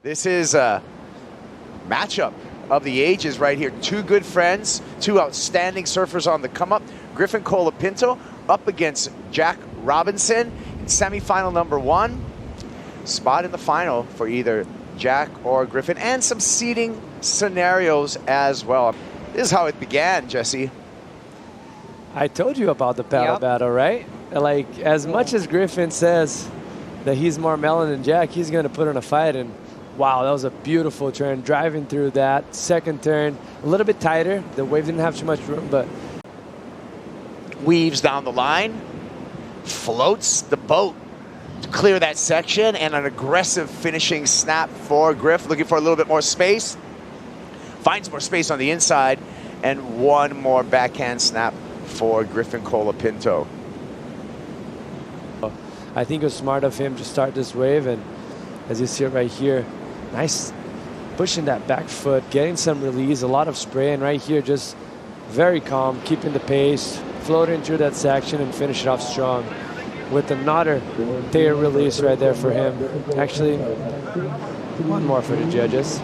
This is a matchup of the ages right here. Two good friends, two outstanding surfers on the come-up. Griffin Colapinto up against Jack Robinson in semifinal number 1. Spot in the final for either Jack or Griffin, and some seeding scenarios as well. This is how it began, Jesse. I told you about the paddle battle, right? Like, as much as Griffin says that he's more melon than Jack, he's going to put in a fight. And wow, that was a beautiful turn. Driving through that second turn, a little bit tighter. The wave didn't have too much room, but weaves down the line, floats the boat to clear that section, and an aggressive finishing snap for Griff, looking for a little bit more space. Finds more space on the inside, and one more backhand snap for Griffin Colapinto. I think it was smart of him to start this wave, and as you see it right here, nice pushing that back foot, getting some release, a lot of spray, and right here just very calm, keeping the pace, floating through that section and finish it off strong with another tail release right there for him. Actually, one more for the judges.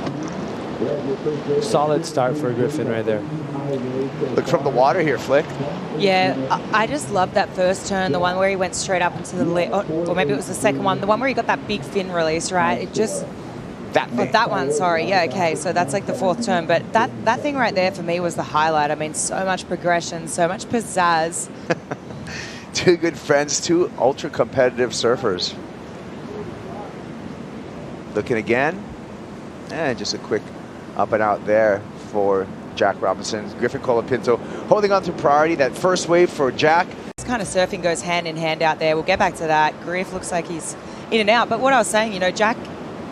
Solid start for Griffin right there. Look from the water here, Flick. Yeah, I just love that first turn, the one where he went straight up into the left, or maybe it was the second one, the one where he got that big fin release, right? It just... that one, sorry. Yeah, okay, so that's like the fourth turn. But that thing right there for me was the highlight. I mean, so much progression, so much pizzazz. Two good friends, two ultra-competitive surfers. Looking again. And just a quick up and out there for Jack Robinson. Griffin Colapinto holding on to priority. That first wave for Jack. This kind of surfing goes hand in hand out there. We'll get back to that. Griff looks like he's in and out. But what I was saying, you know, Jack,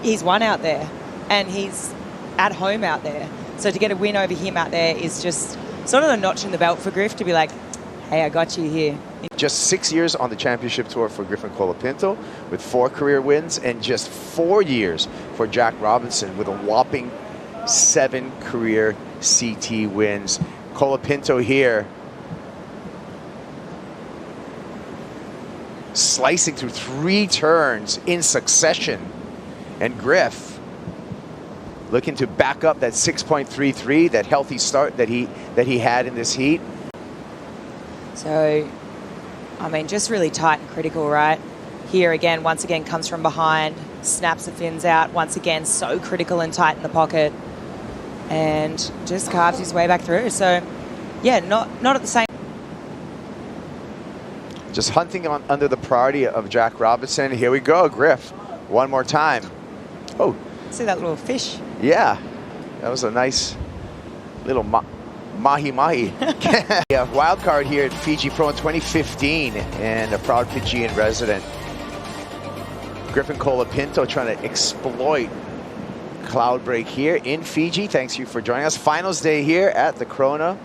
he's won out there and he's at home out there. So to get a win over him out there is just sort of a notch in the belt for Griff to be like, hey, I got you here. Just 6 years on the championship tour for Griffin Colapinto with 4 career wins, and just 4 years for Jack Robinson with a whopping 7 career CT wins. Colapinto here slicing through 3 turns in succession, and Griff looking to back up that 6.33, that healthy start that he had in this heat. So, I mean, just really tight and critical, right? Here again, once again, comes from behind, snaps the fins out. Once again, so critical and tight in the pocket, and just carves his way back through. So, yeah, not at the same. Just hunting on under the priority of Jack Robinson. Here we go, Griff. One more time. Oh. See that little fish? Yeah, that was a nice little mahi-mahi. Yeah, wild card here at Fiji Pro in 2015, and a proud Fijian resident. Griffin Colapinto trying to exploit Cloudbreak here in Fiji. Thanks you for joining us. Finals day here at the Corona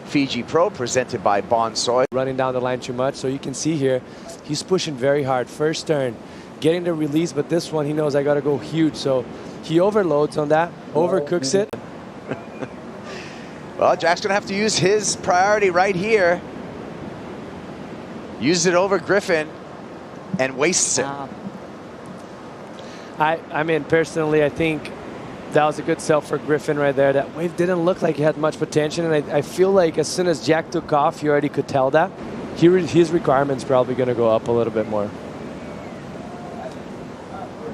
Fiji Pro, presented by Bonsoy. Running down the line too much, so you can see here, he's pushing very hard. First turn, getting the release, but this one he knows I gotta go huge, so he overloads on that, overcooks it. Well, Jack's going to have to use his priority right here. Use it over Griffin and wastes it. I mean, personally, I think that was a good sell for Griffin right there. That wave didn't look like he had much potential, and I feel like as soon as Jack took off, you already could tell that. His requirement's probably going to go up a little bit more.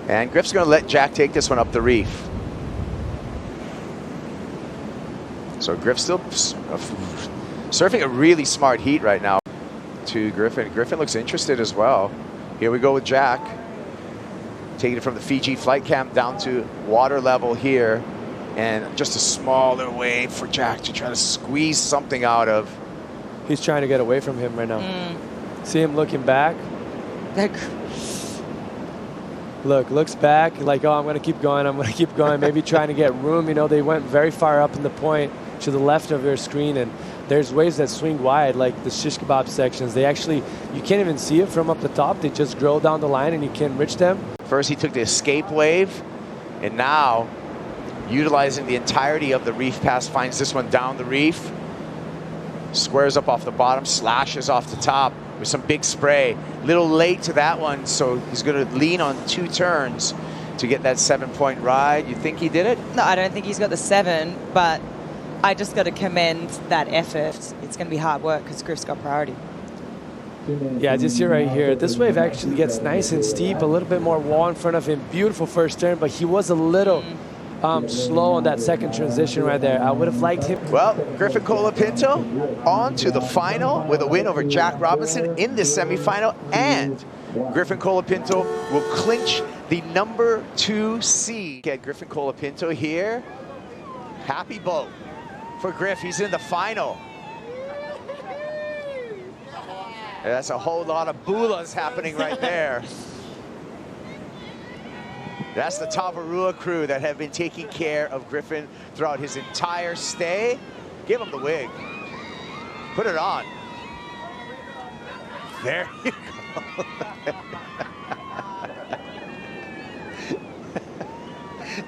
And Griff's going to let Jack take this one up the reef. So Griff still surfing a really smart heat right now to Griffin. Griffin looks interested as well. Here we go with Jack. Taking it from the Fiji flight camp down to water level here. And just a small little wave for Jack to try to squeeze something out of. He's trying to get away from him right now. See him looking back. Looks back like, oh, I'm going to keep going. I'm going to keep going. Maybe trying to get room. You know, they went very far up in the point to the left of your screen, and there's waves that swing wide, like the shish kebab sections. They actually, you can't even see it from up the top. They just grow down the line and you can't reach them. First he took the escape wave, and now utilizing the entirety of the reef pass, finds this one down the reef, squares up off the bottom, slashes off the top with some big spray. Little late to that one, so he's going to lean on 2 turns to get that 7-point ride. You think he did it? No, I don't think he's got the 7, but I just got to commend that effort. It's going to be hard work because Griff's got priority. Yeah, just see right here. This wave actually gets nice and steep, a little bit more wall in front of him. Beautiful first turn, but he was a little slow on that second transition right there. I would have liked him. Well, Griffin Colapinto on to the final with a win over Jack Robinson in the semifinal, and Griffin Colapinto will clinch the #2 seed. Get Griffin Colapinto here. Happy boat for Griff. He's in the final. That's a whole lot of bulas happening right there. That's the Tavarua crew that have been taking care of Griffin throughout his entire stay. Give him the wig. Put it on. There you go.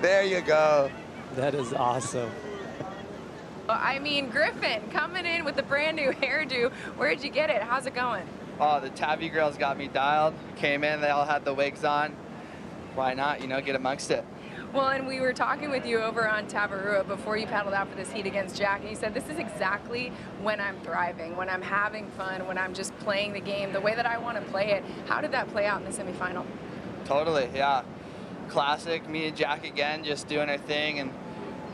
There you go. That is awesome. I mean, Griffin coming in with a brand new hairdo. Where'd you get it? How's it going? Oh, the Tavi girls got me dialed. Came in, they all had the wigs on. Why not, you know, get amongst it. Well, and we were talking with you over on Tavarua before you paddled out for this heat against Jack, and you said this is exactly when I'm thriving, when I'm having fun, when I'm just playing the game the way that I want to play it. How did that play out in the semifinal? Totally, yeah. Classic, me and Jack again, just doing our thing, and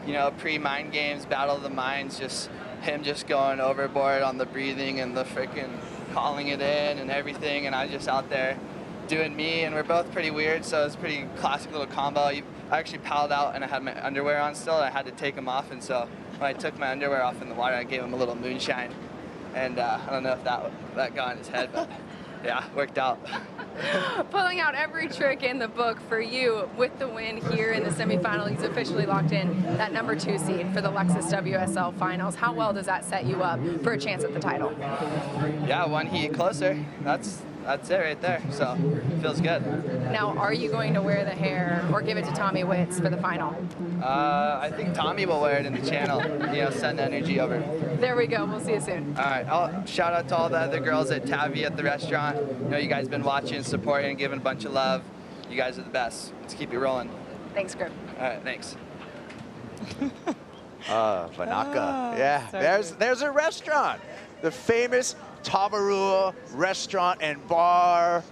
you know, pre-mind games, battle of the minds, just him just going overboard on the breathing and the freaking calling it in and everything, and I was just out there doing me, and we're both pretty weird, so it was a pretty classic little combo. I actually paddled out and I had my underwear on still, and I had to take them off, and so when I took my underwear off in the water, I gave him a little moonshine, and I don't know if that got in his head, but yeah, worked out. Pulling out every trick in the book for you with the win here in the semifinal. He's officially locked in that #2 seed for the Lexus WSL Finals. How well does that set you up for a chance at the title? Yeah, one heat closer. That's it right there, so feels good. Now, are you going to wear the hair or give it to Tommy Witz for the final? I think Tommy will wear it in the channel, you know, send energy over. There we go. We'll see you soon. All right. I'll shout out to all the other girls at Tavi at the restaurant. You know, you guys been watching, supporting, giving a bunch of love. You guys are the best. Let's keep it rolling. Thanks, Griff. All right, thanks. Vanaka. Yeah, there's a restaurant. The famous Tavarua restaurant and bar.